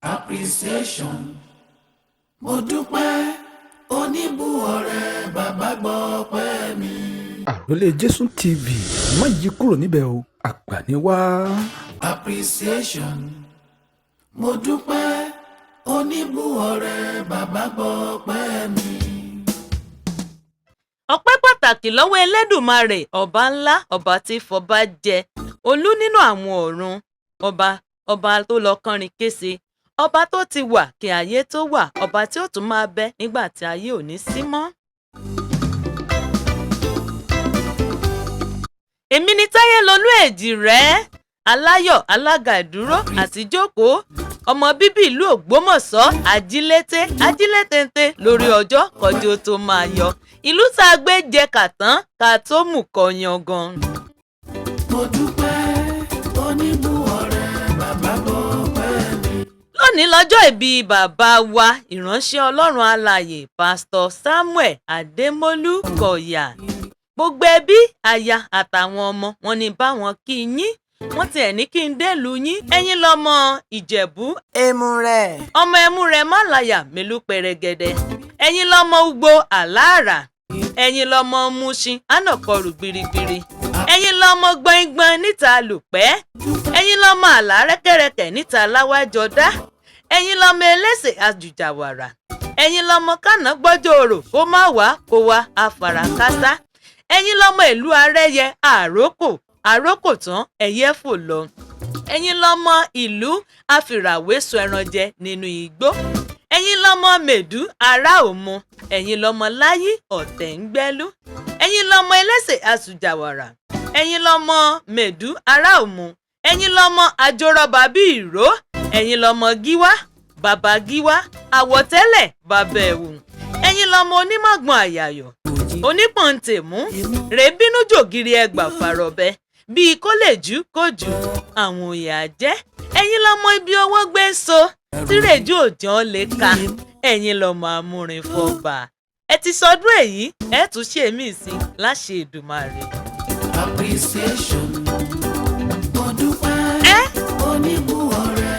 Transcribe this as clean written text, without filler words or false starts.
appreciation. Mo dúpẹ́ oníbùọ̀rẹ́ bàbá gbọ́ ọpẹ́ mi. Àrólé Jésù TV má yí kúrò níbẹ̀ o, àgbà ni wá. Appreciation. Mo dúpẹ́ oníbùọ̀rẹ́ bàbá gbọ́ ọpẹ́ mi. Ọpẹ́ pàtàkì lọ́wọ́ Elédùmarè, ọba ńlá, ọba tí fọba jẹ, olú nínú àwọn ọ̀run, ọba tó lọ kọrin kése, ọba tó ti wà kí ayé tó wà, ọba tí ó tún máa bẹ nígbà tí ayé ò ní sí mọ́. Èmi ni Táyélolú Èjìrẹ́, aláyọ̀, alága ìdúró àti jókòó, ọmọ bíbí ìlú Ògbómọ̀ṣọ́, ajílétéńté lórí ọjọ́ kọjú tó máa yọ, ìlú tá a gbé jẹ kàtán ká tó mú kọ yangan. Mo dúpẹ́ oníbùọ̀rẹ́ bàbá gbọ́ ọpẹ́ mi. Lónìí lọ́jọ́ ìbí bàbá wa ìránṣẹ́ Ọlọ́run alààyè Pásítọ̀ Samuel Adémọ́lú Kọ̀yà. Gbogbo ẹbí, aya àtàwọn ọmọ wọn ní bá wọn kí yín, wọ́n tiẹ̀ ní kí n délùú yín. Ẹ̀yin lọmọ Ìjẹ̀bú Èmùrẹ́, ọmọ Ẹmúrẹ́ Málàyà Mélú Pẹ̀rẹ̀gẹ̀dẹ̀, ẹ̀yin lọmọ Ugbo Àlàárà, ẹ̀yin lọmọ Mùṣin Ànàkọrù gbirigbiri, ẹ̀yin lọmọ Gbọ̀ngbọ̀n níta Lùpẹ́, ẹ̀yin lọmọ Àlà Rẹ́kẹ̀rẹ̀kẹ̀ níta Láwájọdá, ẹ̀yin lọmọ Elése Àjùjàwàrà, ẹ̀yin lọmọ Kànà gbọ́jọ́ òrò kó má wá kó wá afàràkásá, ẹ̀yin lọmọ ìlú Arẹ́yẹ àrókò tán ẹ̀yẹ fò lọ, ẹ̀yin lọmọ ìlú Afìràwésọ ẹran jẹ nínú igbó, ẹ̀yin lọmọ Mèdú ará Òmu, ẹ̀yin lọmọ Láyí ọ̀tẹ̀ ń gbẹ́lú, ẹ̀yin lọmọ Elése Àjùjàwàrà, ẹ̀yin lọmọ Mèdú ará Òmu, ẹ̀yin lọmọ Àjòrọ̀bà bí ìró, ẹ̀yin lọmọ Gíwá bàbá Gíwá àwọ̀tẹ́lẹ̀ bàbá ẹ̀wù, ẹ̀yin lọmọ Onímọ̀gbọ̀n àyàyọ̀ onípọ̀ntẹ̀mú rèébínú jògiri ẹgbà fàrọ̀bẹ bíi kó lè jú kó jù àwọn òye àjẹ́, ẹ̀yin lọmọ ibi owó gbé ń so tí rèjú òjò lè ka, ẹ̀yin lọmọ amúrin fọba. Ẹ ti sọdún èyí, ẹ tún ṣe mí sí láṣẹ Èdùmàrè. Appreciation. Mo dúpẹ́ oníbùọ̀rẹ́